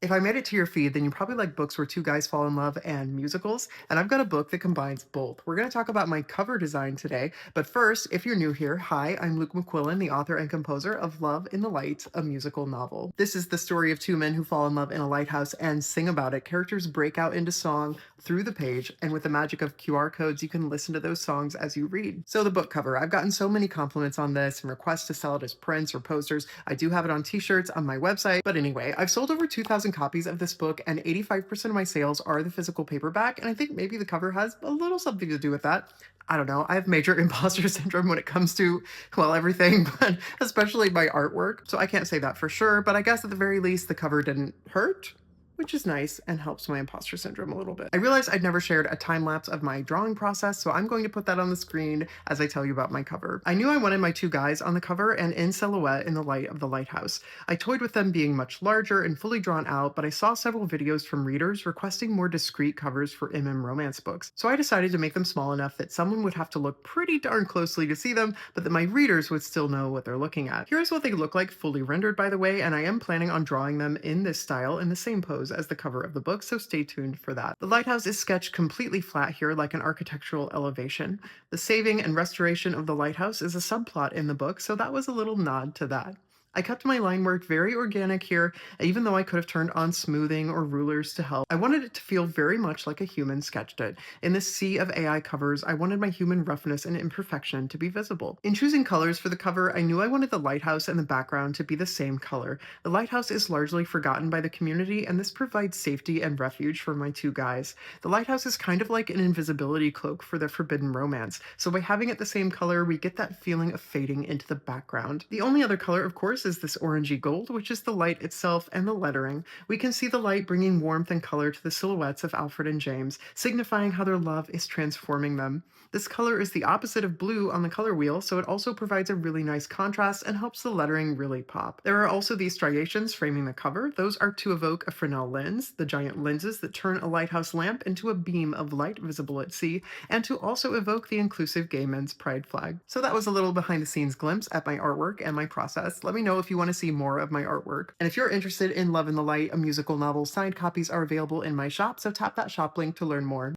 If I made it to your feed, then you probably like books where two guys fall in love and musicals, and I've got a book that combines both. We're going to talk about my cover design today, but first, if you're new here, hi, I'm Luke McQuillan, the author and composer of Love in the Light, a musical novel. This is the story of two men who fall in love in a lighthouse and sing about it. Characters break out into song through the page, and with the magic of QR codes, you can listen to those songs as you read. So the book cover, I've gotten so many compliments on this and requests to sell it as prints or posters. I do have it on t-shirts on my website, but anyway, I've sold over 2,000 copies of this book, and 85% of my sales are the physical paperback, and I think maybe the cover has a little something to do with that. I don't know. I have major imposter syndrome when it comes to, well, everything, but especially my artwork. So I can't say that for sure, but I guess at the very least, the cover didn't hurt, which is nice and helps my imposter syndrome a little bit. I realized I'd never shared a time lapse of my drawing process, so I'm going to put that on the screen as I tell you about my cover. I knew I wanted my two guys on the cover and in silhouette in the light of the lighthouse. I toyed with them being much larger and fully drawn out, but I saw several videos from readers requesting more discreet covers for romance books. So I decided to make them small enough that someone would have to look pretty darn closely to see them, but that my readers would still know what they're looking at. Here's what they look like fully rendered, by the way, and I am planning on drawing them in this style in the same pose as the cover of the book, so stay tuned for that. The lighthouse is sketched completely flat here, like an architectural elevation. The saving and restoration of the lighthouse is a subplot in the book, so that was a little nod to that. I kept my line work very organic here, even though I could have turned on smoothing or rulers to help. I wanted it to feel very much like a human sketched it. In this sea of AI covers, I wanted my human roughness and imperfection to be visible. In choosing colors for the cover, I knew I wanted the lighthouse and the background to be the same color. The lighthouse is largely forgotten by the community, and this provides safety and refuge for my two guys. The lighthouse is kind of like an invisibility cloak for the forbidden romance, so by having it the same color, we get that feeling of fading into the background. The only other color, of course, is this orangey gold, which is the light itself and the lettering. We can see the light bringing warmth and color to the silhouettes of Alfred and James, signifying how their love is transforming them. This color is the opposite of blue on the color wheel, so it also provides a really nice contrast and helps the lettering really pop. There are also these striations framing the cover. Those are to evoke a Fresnel lens, the giant lenses that turn a lighthouse lamp into a beam of light visible at sea, and to also evoke the inclusive gay men's pride flag. So that was a little behind the scenes glimpse at my artwork and my process. Let me know if you want to see more of my artwork. And if you're interested in Love in the Light, a musical novel, signed copies are available in my shop, so tap that shop link to learn more.